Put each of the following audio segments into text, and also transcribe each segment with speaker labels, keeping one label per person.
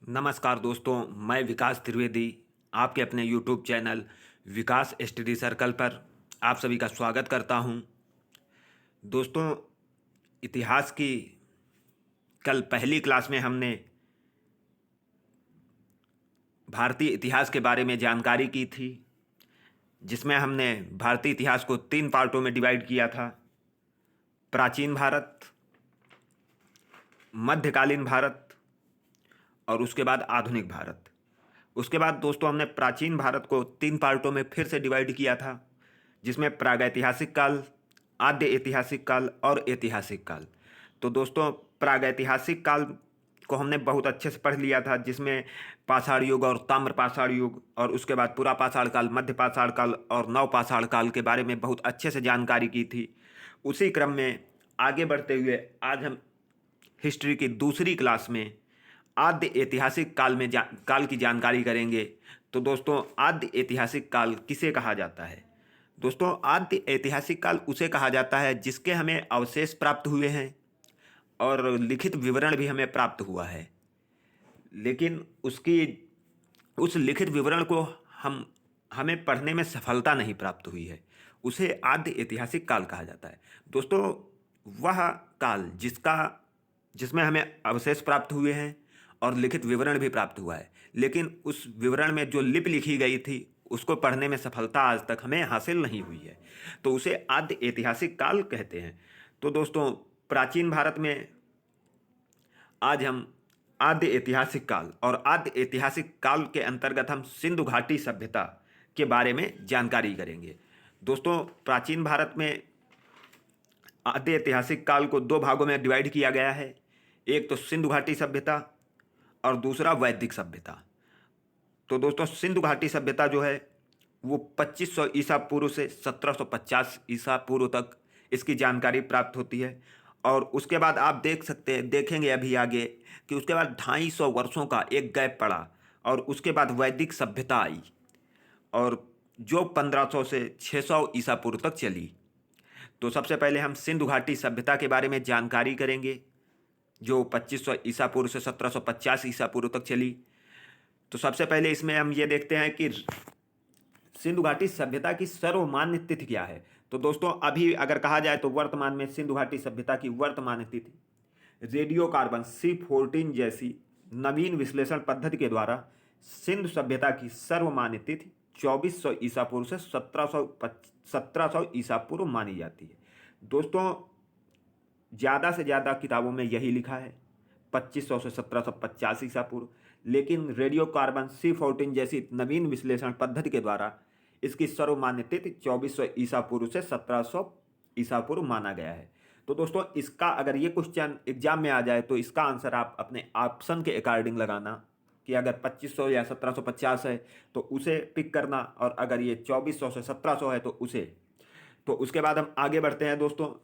Speaker 1: नमस्कार दोस्तों, मैं विकास त्रिवेदी आपके अपने यूट्यूब चैनल विकास स्टडी सर्कल पर आप सभी का स्वागत करता हूं। दोस्तों, इतिहास की कल पहली क्लास में हमने भारतीय इतिहास के बारे में जानकारी की थी, जिसमें हमने भारतीय इतिहास को 3 पार्टों में डिवाइड किया था। प्राचीन भारत, मध्यकालीन भारत और उसके बाद आधुनिक भारत। उसके बाद दोस्तों हमने प्राचीन भारत को 3 पार्टों में फिर से डिवाइड किया था, जिसमें प्रागैतिहासिक काल, आद्य ऐतिहासिक काल और ऐतिहासिक काल। तो दोस्तों, प्रागैतिहासिक काल को हमने बहुत अच्छे से पढ़ लिया था, जिसमें पाषाण युग और ताम्र पाषाण युग और उसके बाद पुरा पाषाण काल, मध्य पाषाण काल और नव पाषाण काल के बारे में बहुत अच्छे से जानकारी की थी। उसी क्रम में आगे बढ़ते हुए आज हम हिस्ट्री की दूसरी क्लास में आद्य ऐतिहासिक काल की जानकारी करेंगे। तो दोस्तों, आद्य ऐतिहासिक काल किसे कहा जाता है? दोस्तों, आद्य ऐतिहासिक काल उसे कहा जाता है जिसके हमें अवशेष प्राप्त हुए हैं और लिखित विवरण भी हमें प्राप्त हुआ है, लेकिन उस लिखित विवरण को हमें पढ़ने में सफलता नहीं प्राप्त हुई है। उसे आद्य ऐतिहासिक काल कहा जाता है। दोस्तों, वह काल जिसमें हमें अवशेष प्राप्त हुए हैं और लिखित विवरण भी प्राप्त हुआ है, लेकिन उस विवरण में जो लिपि लिखी गई थी उसको पढ़ने में सफलता आज तक हमें हासिल नहीं हुई है, तो उसे आद्य ऐतिहासिक काल कहते हैं। तो दोस्तों, प्राचीन भारत में आज हम आद्य ऐतिहासिक काल और आद्य ऐतिहासिक काल के अंतर्गत हम सिंधु घाटी सभ्यता के बारे में जानकारी करेंगे। दोस्तों, प्राचीन भारत में आद्य ऐतिहासिक काल को 2 भागों में डिवाइड किया गया है। एक तो सिंधु घाटी सभ्यता और दूसरा वैदिक सभ्यता। तो दोस्तों, सिंधु घाटी सभ्यता जो है वो 2500 ईसा पूर्व से 1750 ईसा पूर्व तक इसकी जानकारी प्राप्त होती है। और उसके बाद आप देखेंगे अभी आगे कि उसके बाद 250 वर्षों का एक गैप पड़ा और उसके बाद वैदिक सभ्यता आई, और जो 1500 से 600 ईसा पूर्व तक चली। तो सबसे पहले हम सिंधु घाटी सभ्यता के बारे में जानकारी करेंगे, जो 2500 ईसा पूर्व से 1750 ईसा पूर्व तक चली। तो सबसे पहले इसमें हम ये देखते हैं कि सिंधु घाटी सभ्यता की सर्वमान्य तिथि क्या है। तो दोस्तों, अभी अगर कहा जाए तो वर्तमान में सिंधु घाटी सभ्यता की वर्तमान तिथि रेडियो कार्बन C14 जैसी नवीन विश्लेषण पद्धति के द्वारा सिंधु सभ्यता की सर्वमान्य तिथि 2400 ईसा पूर्व से 1700 ईसा पूर्व मानी जाती है। दोस्तों, ज़्यादा से ज़्यादा किताबों में यही लिखा है 2500 से 1750 ईसा पूर्व, लेकिन रेडियो कार्बन C14 जैसी नवीन विश्लेषण पद्धति के द्वारा इसकी सर्वमान्य तिथि 2400 ईसा पूर्व से 1700 ईसा पूर्व माना गया है। तो दोस्तों, इसका अगर ये क्वेश्चन एग्जाम में आ जाए तो इसका आंसर आप अपने ऑप्शन के अकॉर्डिंग लगाना, कि अगर 2500 या 1750 है तो उसे पिक करना, और अगर ये 2400 से 1700 है तो उसे। तो उसके बाद हम आगे बढ़ते हैं। दोस्तों,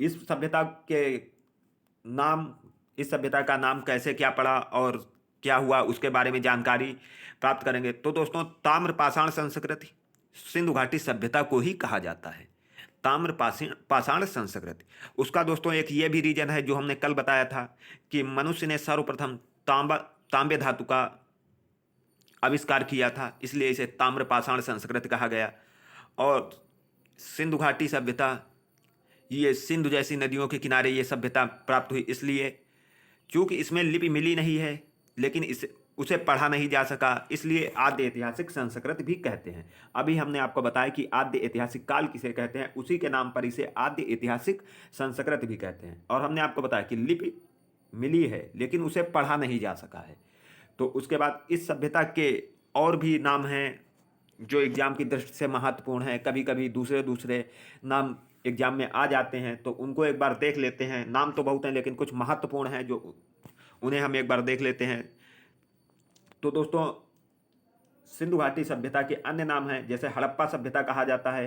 Speaker 1: इस सभ्यता के इस सभ्यता का नाम कैसे क्या पड़ा और क्या हुआ उसके बारे में जानकारी प्राप्त करेंगे। तो दोस्तों, ताम्र पाषाण संस्कृति सिंधु घाटी सभ्यता को ही कहा जाता है। ताम्र पाषाण संस्कृति, उसका दोस्तों एक ये भी रीजन है जो हमने कल बताया था कि मनुष्य ने सर्वप्रथम तांबे धातु का आविष्कार किया था, इसलिए इसे ताम्र पाषाण संस्कृति कहा गया। और सिंधु घाटी सभ्यता, ये सिंधु जैसी नदियों के किनारे ये सभ्यता प्राप्त हुई, इसलिए क्योंकि इसमें लिपि मिली नहीं है, लेकिन उसे पढ़ा नहीं जा सका, इसलिए आद्य ऐतिहासिक संस्कृत भी कहते हैं। अभी हमने आपको बताया कि आद्य ऐतिहासिक काल किसे कहते हैं, उसी के नाम पर इसे आद्य ऐतिहासिक संस्कृत भी कहते हैं। और हमने आपको बताया कि लिपि मिली है लेकिन उसे पढ़ा नहीं जा सका है। तो उसके बाद इस सभ्यता के और भी नाम हैं जो एग्जाम की दृष्टि से महत्वपूर्ण हैं। कभी कभी दूसरे दूसरे नाम एग्जाम में आ जाते हैं, तो उनको एक बार देख लेते हैं। नाम तो बहुत हैं लेकिन कुछ महत्वपूर्ण हैं जो उन्हें हम एक बार देख लेते हैं। तो दोस्तों, सिंधु घाटी सभ्यता के अन्य नाम हैं, जैसे हड़प्पा सभ्यता कहा जाता है,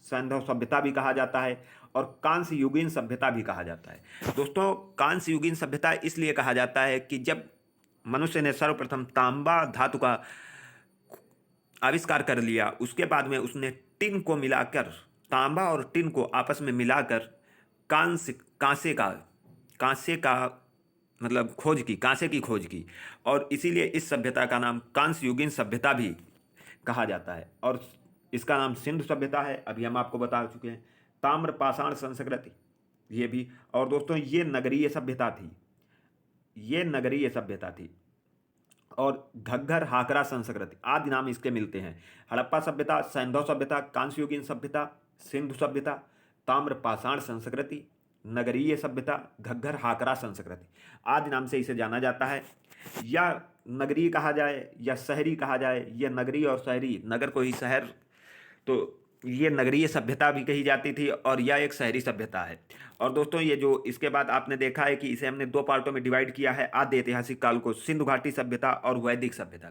Speaker 1: सैंधव सभ्यता भी कहा जाता है और कांस्य युगीन सभ्यता भी कहा जाता है। दोस्तों, कांस्य युगीन सभ्यता इसलिए कहा जाता है कि जब मनुष्य ने सर्वप्रथम तांबा धातु का आविष्कार कर लिया, उसके बाद में उसने टिन को मिलाकर, तांबा और टिन को आपस में मिलाकर कांस्य का मतलब खोज की, कांसे की खोज की, और इसीलिए इस सभ्यता का नाम कांस्य युगीन सभ्यता भी कहा जाता है। और इसका नाम सिंधु सभ्यता है, अभी हम आपको बता चुके हैं। ताम्र पाषाण संस्कृति ये भी। और दोस्तों ये नगरीय सभ्यता थी, ये नगरीय सभ्यता थी। और घग्गर हाकरा संस्कृति आदि नाम इसके मिलते हैं। हड़प्पा सभ्यता, सैंधव सभ्यता, कांस्ययुगीन सभ्यता, सिंधु सभ्यता, ताम्र पाषाण संस्कृति, नगरीय सभ्यता, घग्गर हाकरा संस्कृति आदि नाम से इसे जाना जाता है। या नगरीय कहा जाए या शहरी कहा जाए, या नगरीय और शहरी, नगर को ही शहर, तो ये नगरीय सभ्यता भी कही जाती थी और यह एक शहरी सभ्यता है। और दोस्तों ये जो इसके बाद आपने देखा है कि इसे हमने दो पार्टों में डिवाइड किया है, आद्य ऐतिहासिक काल को, सिंधु घाटी सभ्यता और वैदिक सभ्यता।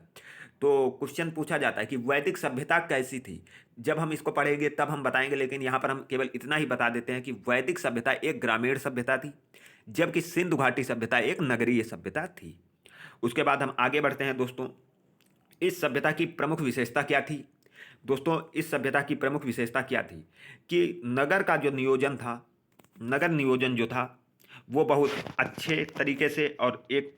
Speaker 1: तो क्वेश्चन पूछा जाता है कि वैदिक सभ्यता कैसी थी। जब हम इसको पढ़ेंगे तब हम बताएंगे, लेकिन यहाँ पर हम केवल इतना ही बता देते हैं कि वैदिक सभ्यता एक ग्रामीण सभ्यता थी, जबकि सिंधु घाटी सभ्यता एक नगरीय सभ्यता थी। उसके बाद हम आगे बढ़ते हैं दोस्तों। इस सभ्यता की प्रमुख विशेषता क्या थी। दोस्तों इस सभ्यता की प्रमुख विशेषता क्या थी कि नगर का जो नियोजन था, नगर नियोजन जो था वो बहुत अच्छे तरीके से और एक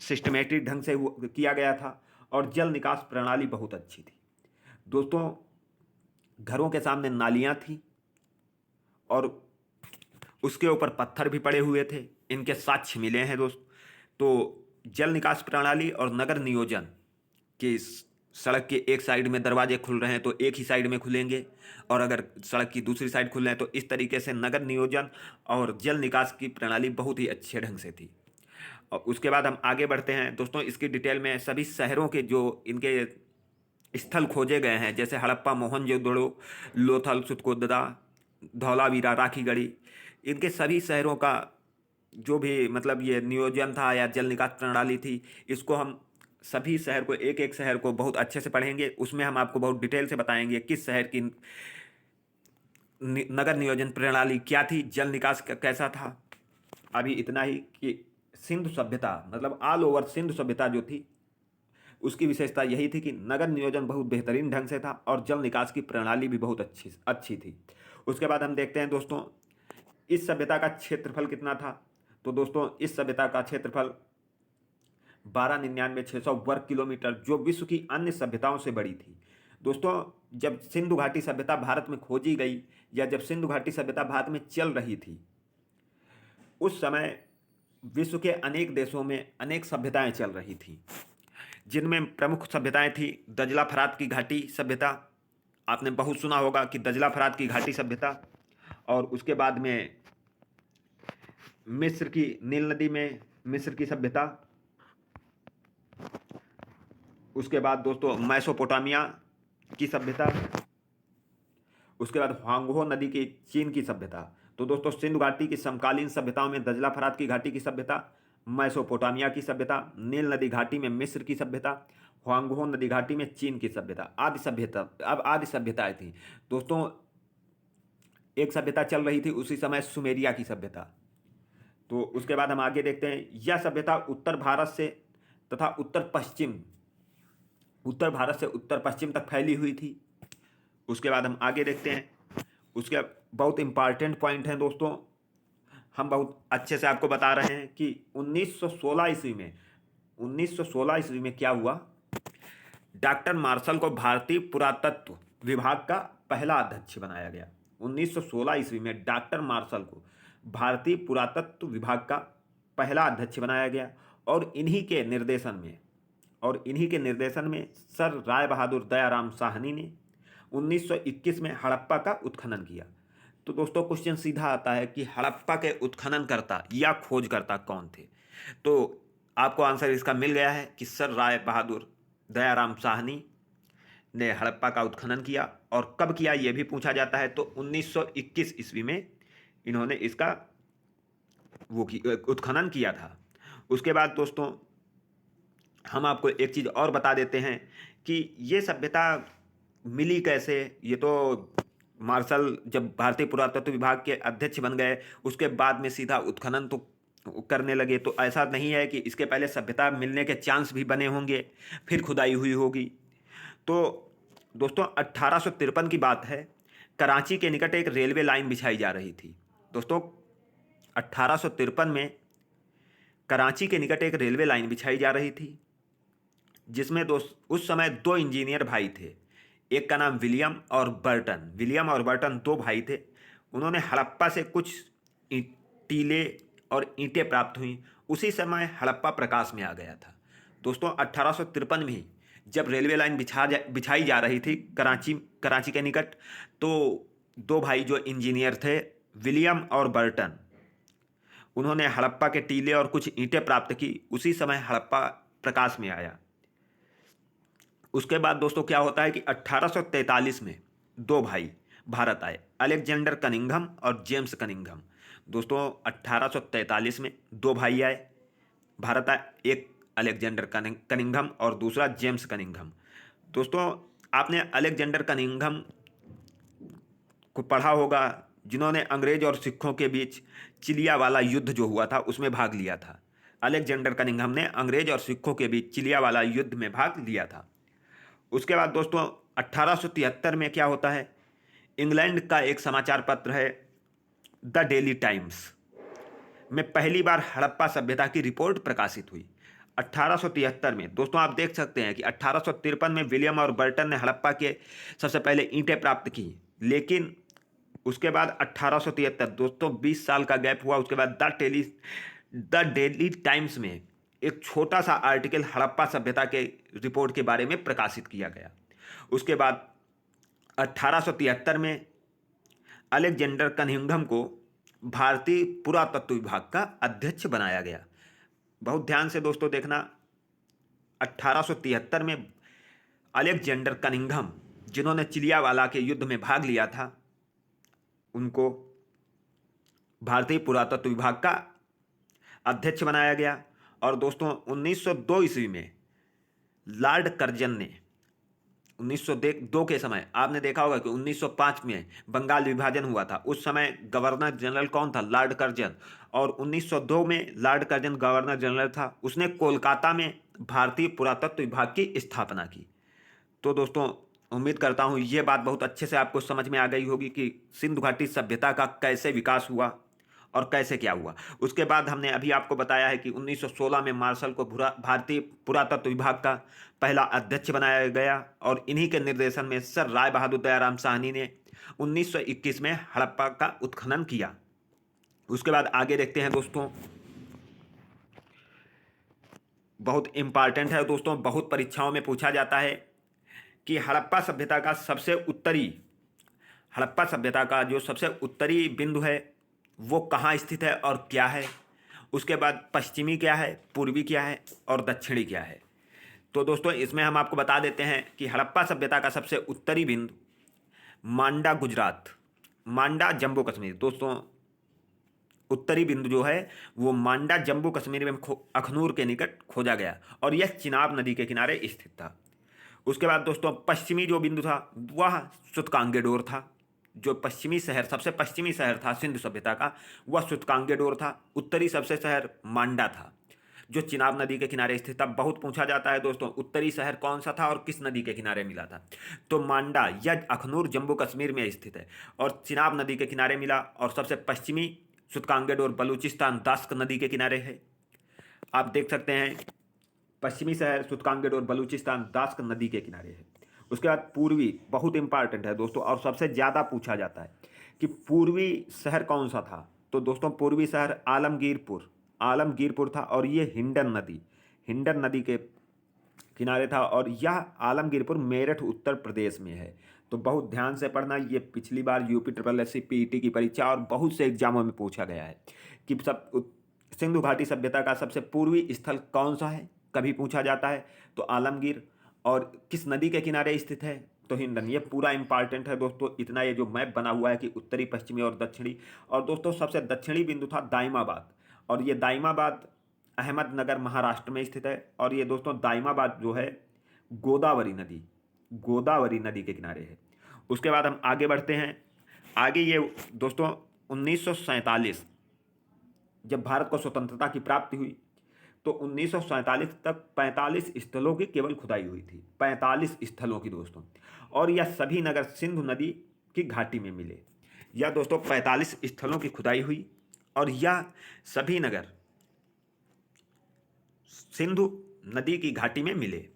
Speaker 1: सिस्टमेटिक ढंग से किया गया था, और जल निकास प्रणाली बहुत अच्छी थी। दोस्तों घरों के सामने नालियां थी और उसके ऊपर पत्थर भी पड़े हुए थे, इनके साक्ष्य मिले हैं दोस्त। तो जल निकास प्रणाली और नगर नियोजन कि सड़क के एक साइड में दरवाजे खुल रहे हैं तो एक ही साइड में खुलेंगे, और अगर सड़क की दूसरी साइड खुल रहे हैं तो इस तरीके से नगर नियोजन और जल निकास की प्रणाली बहुत ही अच्छे ढंग से थी। और उसके बाद हम आगे बढ़ते हैं दोस्तों। इसकी डिटेल में सभी शहरों के जो इनके स्थल खोजे गए हैं, जैसे हड़प्पा, मोहनजोदड़ो, लोथल, सुतकोदरा, धौलावीरा, राखीगढ़ी, इनके सभी शहरों का जो भी मतलब ये नियोजन था या जल निकास प्रणाली थी, इसको हम सभी शहर को, एक एक शहर को बहुत अच्छे से पढ़ेंगे। उसमें हम आपको बहुत डिटेल से बताएंगे किस शहर की नगर नियोजन प्रणाली क्या थी, जल निकास कैसा था। अभी इतना ही कि सिंधु सभ्यता मतलब ऑल ओवर सिंधु सभ्यता जो थी उसकी विशेषता यही थी कि नगर नियोजन बहुत बेहतरीन ढंग से था और जल निकास की प्रणाली भी बहुत अच्छी थी। उसके बाद हम देखते हैं दोस्तों इस सभ्यता का क्षेत्रफल कितना था। तो दोस्तों इस सभ्यता का क्षेत्रफल 12,99,600 वर्ग किलोमीटर, जो विश्व की अन्य सभ्यताओं से बड़ी थी। दोस्तों जब सिंधु घाटी सभ्यता भारत में खोजी गई, या जब सिंधु घाटी सभ्यता भारत में चल रही थी, उस समय विश्व के अनेक देशों में अनेक सभ्यताएं चल रही थी, जिनमें प्रमुख सभ्यताएं थी दजला फरात की घाटी सभ्यता। आपने बहुत सुना होगा कि दजला फरात की घाटी सभ्यता, और उसके बाद में मिस्र की नील नदी में मिस्र की सभ्यता। उसके बाद दोस्तों मैसोपोटामिया की सभ्यता। उसके बाद ह्वांगहो नदी की चीन की सभ्यता। तो दोस्तों सिंधु घाटी की समकालीन सभ्यताओं में दजला फरात की घाटी की सभ्यता, मैसोपोटामिया की सभ्यता, नील नदी घाटी में मिस्र की सभ्यता, ह्वांगहो नदी घाटी में चीन की सभ्यता, आदि सभ्यताएं थी। दोस्तों एक सभ्यता चल रही थी उसी समय, सुमेरिया की सभ्यता। तो उसके बाद हम आगे देखते हैं, यह सभ्यता उत्तर भारत से तथा उत्तर भारत से उत्तर पश्चिम तक फैली हुई थी। उसके बाद हम आगे देखते हैं, उसके बहुत इंपॉर्टेंट पॉइंट हैं दोस्तों, हम बहुत अच्छे से आपको बता रहे हैं कि 1916 ईस्वी में क्या हुआ। डॉक्टर मार्शल को भारतीय पुरातत्व विभाग का पहला अध्यक्ष बनाया गया। 1916 ईस्वी में डॉक्टर मार्शल को भारतीय पुरातत्व विभाग का पहला अध्यक्ष बनाया गया, और इन्हीं के निर्देशन में सर राय बहादुर दयाराम साहनी ने 1921 में हड़प्पा का उत्खनन किया। तो दोस्तों क्वेश्चन सीधा आता है कि हड़प्पा के उत्खननकर्ता या खोजकर्ता कौन थे। तो आपको आंसर इसका मिल गया है कि सर राय बहादुर दयाराम साहनी ने हड़प्पा का उत्खनन किया। और कब किया यह भी पूछा जाता है, तो 1921 ईस्वी में इन्होंने इसका उत्खनन किया था। उसके बाद दोस्तों हम आपको एक चीज़ और बता देते हैं कि ये सभ्यता मिली कैसे। ये तो मार्शल जब भारतीय पुरातत्व विभाग के अध्यक्ष बन गए उसके बाद में सीधा उत्खनन तो करने लगे, तो ऐसा नहीं है कि इसके पहले सभ्यता मिलने के चांस भी बने होंगे, फिर खुदाई हुई होगी। तो दोस्तों 1853 की बात है, कराची के निकट एक रेलवे लाइन बिछाई जा रही थी। दोस्तों 1853 में कराची के निकट एक रेलवे लाइन बिछाई जा रही थी, जिसमें उस समय दो इंजीनियर भाई थे। एक का नाम विलियम और बर्टन। विलियम और बर्टन दो भाई थे। उन्होंने हड़प्पा से कुछ टीले और ईंटें प्राप्त हुई। उसी समय हड़प्पा प्रकाश में आ गया था। दोस्तों 1853 में ही जब रेलवे लाइन बिछाई जा रही थी कराची के निकट, तो दो भाई जो इंजीनियर थे, विलियम और बर्टन, उन्होंने हड़प्पा के टीले और कुछ ईंटें प्राप्त की। उसी समय हड़प्पा प्रकाश में आया। उसके बाद दोस्तों क्या होता है कि 1843 में दो भाई भारत आए, अलेक्जेंडर कनिंघम और जेम्स कनिंघम। दोस्तों 1843 में दो भाई आए, भारत आए, एक अलेक्जेंडर कनिंघम और दूसरा जेम्स कनिंघम। दोस्तों आपने अलेक्जेंडर कनिंघम को पढ़ा होगा, जिन्होंने अंग्रेज और सिखों के बीच चिलियावाला युद्ध जो हुआ था उसमें भाग लिया था। अलेक्जेंडर कनिंघम ने अंग्रेज और सिखों के बीच चिलियावाला युद्ध में भाग लिया था। उसके बाद दोस्तों 1873 में क्या होता है, इंग्लैंड का एक समाचार पत्र है द डेली टाइम्स में पहली बार हड़प्पा सभ्यता की रिपोर्ट प्रकाशित हुई 1873 में। दोस्तों आप देख सकते हैं कि 1853 में विलियम और बर्टन ने हड़प्पा के सबसे पहले ईंटें प्राप्त की, लेकिन उसके बाद 1873, दोस्तों 20 साल का गैप हुआ। उसके बाद द डेली टाइम्स में एक छोटा सा आर्टिकल हड़प्पा सभ्यता के रिपोर्ट के बारे में प्रकाशित किया गया। उसके बाद 1873 में अलेक्जेंडर कनिंघम को भारतीय पुरातत्व विभाग का अध्यक्ष बनाया गया। बहुत ध्यान से दोस्तों देखना, 1873 में अलेक्जेंडर कनिंघम, जिन्होंने चिलियावाला के युद्ध में भाग लिया था, उनको भारतीय पुरातत्व विभाग का अध्यक्ष बनाया गया। और दोस्तों 1902 ईस्वी में लॉर्ड कर्जन ने 1902 के समय आपने देखा होगा कि 1905 में बंगाल विभाजन हुआ था। उस समय गवर्नर जनरल कौन था? Lord Curzon. और 1902 में लॉर्ड कर्जन गवर्नर जनरल था। उसने कोलकाता में भारतीय पुरातत्व विभाग की स्थापना की। तो दोस्तों उम्मीद करता हूँ ये बात बहुत अच्छे से आपको समझ में आ गई होगी कि सिंधु घाटी सभ्यता का कैसे विकास हुआ और कैसे क्या हुआ। उसके बाद हमने अभी आपको बताया है कि 1916 में मार्शल को भारतीय पुरातत्व विभाग का पहला अध्यक्ष बनाया गया, और इन्हीं के निर्देशन में सर राय बहादुर दयाराम साहनी ने 1921 में हड़प्पा का उत्खनन किया। उसके बाद आगे देखते हैं दोस्तों, बहुत इंपॉर्टेंट है दोस्तों, बहुत परीक्षाओं में पूछा जाता है कि हड़प्पा सभ्यता का जो सबसे उत्तरी बिंदु है वो कहाँ स्थित है और क्या है। उसके बाद पश्चिमी क्या है, पूर्वी क्या है और दक्षिणी क्या है। तो दोस्तों इसमें हम आपको बता देते हैं कि हड़प्पा सभ्यता का सबसे उत्तरी बिंदु मांडा गुजरात, मांडा जम्मू कश्मीर। दोस्तों उत्तरी बिंदु जो है वो मांडा जम्मू कश्मीर में अखनूर के निकट खोजा गया, और यह चिनाब नदी के किनारे स्थित था। उसके बाद दोस्तों पश्चिमी जो बिंदु था वह सुतकांगेडोर था। जो सबसे पश्चिमी शहर था सिंधु सभ्यता का, वह सुतकांगेडोर था। उत्तरी सबसे शहर मांडा था, जो चिनाब नदी के किनारे स्थित था। बहुत पूछा जाता है दोस्तों, उत्तरी शहर कौन सा था और किस नदी के किनारे मिला था। तो मांडा या अखनूर जम्मू कश्मीर में स्थित है और चिनाब नदी के किनारे मिला। और सबसे पश्चिमी सुतकांगेडोर बलूचिस्तान दास्क नदी के किनारे है। आप देख सकते हैं पश्चिमी शहर सुतकांगेडोर बलूचिस्तान दास्क नदी के किनारे है। उसके बाद पूर्वी, बहुत इंपॉर्टेंट है दोस्तों और सबसे ज़्यादा पूछा जाता है कि पूर्वी शहर कौन सा था। तो दोस्तों पूर्वी शहर आलमगीरपुर था, और ये हिंडन नदी के किनारे था, और यह आलमगीरपुर मेरठ उत्तर प्रदेश में है। तो बहुत ध्यान से पढ़ना, ये पिछली बार यूपी SSC PET की परीक्षा और बहुत से एग्जामों में पूछा गया है कि सिंधु घाटी सभ्यता का सबसे पूर्वी स्थल कौन सा है, कभी पूछा जाता है तो आलमगीर, और किस नदी के किनारे स्थित है तो हिंडन। ये पूरा इंपॉर्टेंट है दोस्तों। इतना ये जो मैप बना हुआ है कि उत्तरी, पश्चिमी और दक्षिणी। और दोस्तों सबसे दक्षिणी बिंदु था दाइमाबाद, और ये दाइमाबाद अहमदनगर महाराष्ट्र में स्थित है। और ये दोस्तों दाइमाबाद जो है गोदावरी नदी के किनारे है। उसके बाद हम आगे बढ़ते हैं। आगे ये दोस्तों 1947 जब भारत को स्वतंत्रता की प्राप्ति हुई तो 1947 तक 45 स्थलों की केवल खुदाई हुई थी, 45 स्थलों की दोस्तों। और यह सभी नगर सिंधु नदी की घाटी में मिले। यह दोस्तों 45 स्थलों की खुदाई हुई और यह सभी नगर सिंधु नदी की घाटी में मिले।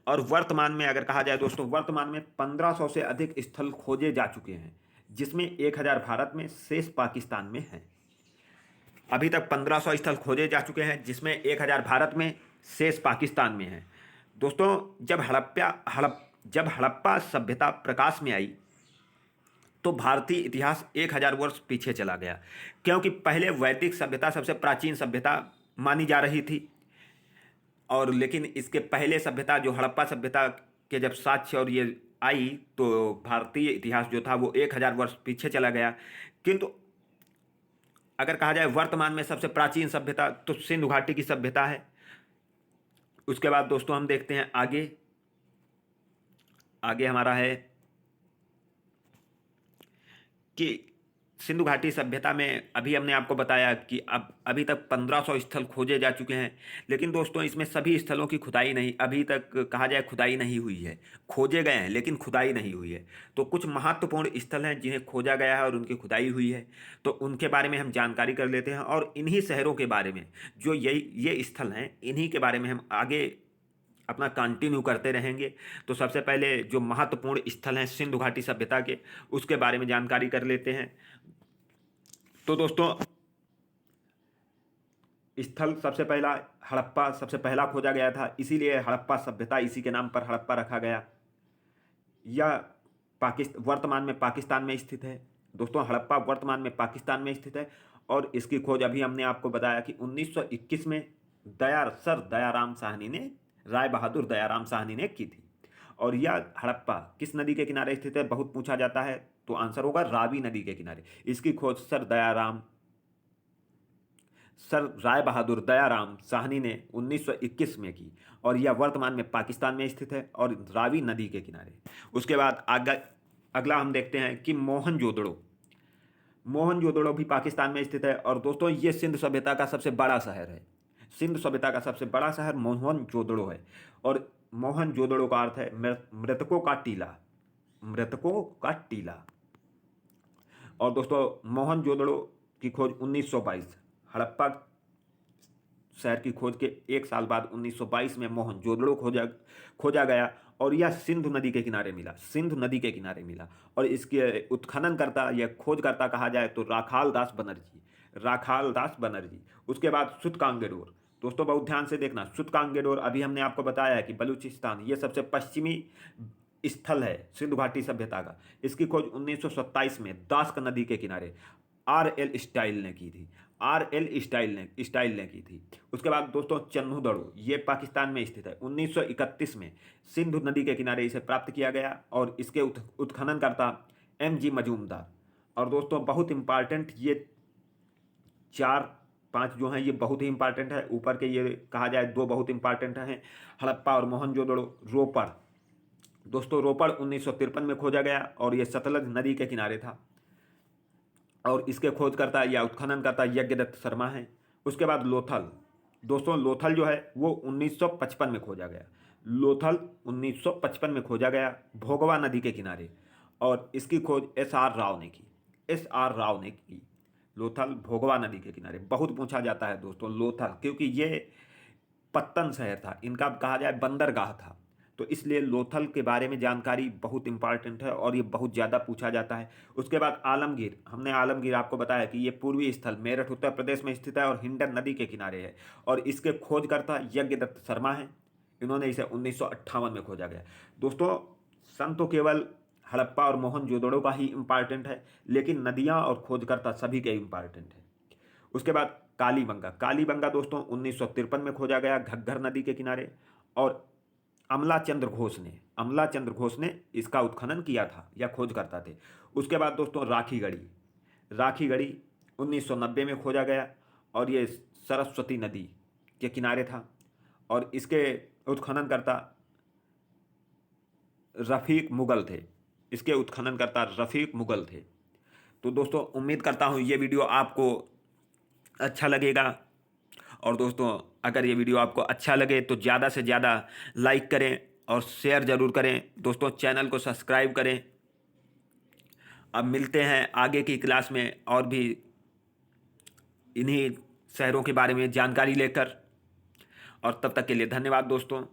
Speaker 1: और वर्तमान में अगर कहा जाए दोस्तों, वर्तमान में 1500 से अधिक स्थल खोजे जा चुके हैं, जिसमें 1000 भारत में, शेष पाकिस्तान में हैं। अभी तक 1500 स्थल खोजे जा चुके हैं, जिसमें 1000 भारत में, शेष पाकिस्तान में हैं। दोस्तों, जब हड़प्पा सभ्यता प्रकाश में आई तो भारतीय इतिहास 1000 वर्ष पीछे चला गया, क्योंकि पहले वैदिक सभ्यता सबसे प्राचीन सभ्यता मानी जा रही थी। और लेकिन इसके पहले सभ्यता जो हड़प्पा सभ्यता के जब साक्ष्य और ये आई, तो भारतीय इतिहास जो था वो 1000 वर्ष पीछे चला गया। किंतु अगर कहा जाए वर्तमान में सबसे प्राचीन सभ्यता तो सिंधु घाटी की सभ्यता है। उसके बाद दोस्तों हम देखते हैं आगे। आगे हमारा है कि सिंधु घाटी सभ्यता में अभी हमने आपको बताया कि अब अभी तक 1500 स्थल खोजे जा चुके हैं, लेकिन दोस्तों इसमें सभी स्थलों की खुदाई नहीं, अभी तक कहा जाए खुदाई नहीं हुई है। खोजे गए हैं लेकिन खुदाई नहीं हुई है। तो कुछ महत्वपूर्ण स्थल हैं जिन्हें खोजा गया है और उनकी खुदाई हुई है, तो उनके बारे में हम जानकारी कर लेते हैं। और इन्हीं शहरों के बारे में, जो ये स्थल हैं, इन्हीं के बारे में हम आगे अपना कंटिन्यू करते रहेंगे। तो सबसे पहले जो महत्वपूर्ण स्थल हैं सिंधु घाटी सभ्यता के, उसके बारे में जानकारी कर लेते हैं। तो दोस्तों, स्थल सबसे पहला हड़प्पा सबसे पहला खोजा गया था, इसीलिए हड़प्पा सभ्यता, इसी के नाम पर हड़प्पा रखा गया। यह वर्तमान में पाकिस्तान में स्थित है। दोस्तों, हड़प्पा वर्तमान में पाकिस्तान में स्थित है और इसकी खोज अभी हमने आपको बताया कि 1921 में सर दयाराम साहनी ने, राय बहादुर दयाराम साहनी ने की थी। और यह हड़प्पा किस नदी के किनारे स्थित है, बहुत पूछा जाता है, तो आंसर होगा रावी नदी के किनारे। इसकी खोज सर राय बहादुर दयाराम साहनी ने 1921 में की और यह वर्तमान में पाकिस्तान में स्थित है और रावी नदी के किनारे। उसके बाद अगला हम देखते हैं कि मोहनजोदड़ो भी पाकिस्तान में स्थित है। और दोस्तों, ये सिंधु सभ्यता का सबसे बड़ा शहर है। सिंधु सभ्यता का सबसे बड़ा शहर मोहनजोदड़ो है। और मोहनजोदड़ो का अर्थ है मृतकों का टीला, मृतकों का टीला। और दोस्तों, मोहनजोदड़ो की खोज 1922, हड़प्पा शहर की खोज के एक साल बाद 1922 में मोहनजोदड़ो खोजा गया और यह सिंधु नदी के किनारे मिला, सिंधु नदी के किनारे मिला। और इसके उत्खननकर्ता या खोजकर्ता कहा जाए तो राखाल दास बनर्जी। उसके बाद सुतकांगेडोर। दोस्तों, बहुत ध्यान से देखना, सुतकांगेडोर अभी हमने आपको बताया है कि बलूचिस्तान, ये सबसे पश्चिमी स्थल है सिंधु घाटी सभ्यता का। इसकी खोज 1927 में दास्क नदी के किनारे RL स्टाइल ने की थी, स्टाइल ने की थी। उसके बाद दोस्तों, चन्हुदड़ो, ये पाकिस्तान में स्थित है। 1931 में सिंधु नदी के किनारे इसे प्राप्त किया गया और इसके उत्खननकर्ता MG मजूमदार। और दोस्तों, बहुत इंपॉर्टेंट, ये 4-5 जो हैं ये बहुत ही इंपॉर्टेंट है। ऊपर के ये कहा जाए 2 बहुत इंपॉर्टेंट हैं, हड़प्पा और मोहनजोदड़ो। रोपड़, दोस्तों रोपड़ 1953 में खोजा गया और ये सतलज नदी के किनारे था और इसके खोजकर्ता या उत्खननकर्ता यज्ञदत्त शर्मा हैं। उसके बाद लोथल। दोस्तों, लोथल जो है वो 1955 में खोजा गया। लोथल 1955 में खोजा गया भोगवा नदी के किनारे और इसकी खोज SR राव ने की। लोथल भोगवा नदी के किनारे बहुत पूछा जाता है दोस्तों लोथल, क्योंकि ये पत्तन शहर था, इनका कहा जाए बंदरगाह था, तो इसलिए लोथल के बारे में जानकारी बहुत इंपॉर्टेंट है और ये बहुत ज़्यादा पूछा जाता है। उसके बाद आलमगीर, हमने आलमगीर आपको बताया कि ये पूर्वी स्थल मेरठ उत्तर प्रदेश में स्थित है और हिंडन नदी के किनारे है और इसके खोजकर्ता यज्ञदत्त शर्मा हैं। इन्होंने इसे 1958 में खोजा गया। दोस्तों, सन तो केवल हड़प्पा और मोहनजोदड़ो का ही इंपॉर्टेंट है, लेकिन नदियाँ और खोजकर्ता सभी के इंपॉर्टेंट है। उसके बाद कालीबंगा दोस्तों 1953 में खोजा गया घग्गर नदी के किनारे और अमला चंद्र घोष ने इसका उत्खनन किया था या खोज करता थे। उसके बाद दोस्तों, राखीगढ़ी 1990 में खोजा गया और ये सरस्वती नदी के किनारे था और इसके उत्खननकर्ता रफ़ीक मुगल थे। तो दोस्तों, उम्मीद करता हूँ ये वीडियो आपको अच्छा लगेगा। और दोस्तों, अगर ये वीडियो आपको अच्छा लगे तो ज़्यादा से ज़्यादा लाइक करें और शेयर ज़रूर करें। दोस्तों, चैनल को सब्सक्राइब करें। अब मिलते हैं आगे की क्लास में और भी इन्हीं शहरों के बारे में जानकारी लेकर। और तब तक के लिए धन्यवाद दोस्तों।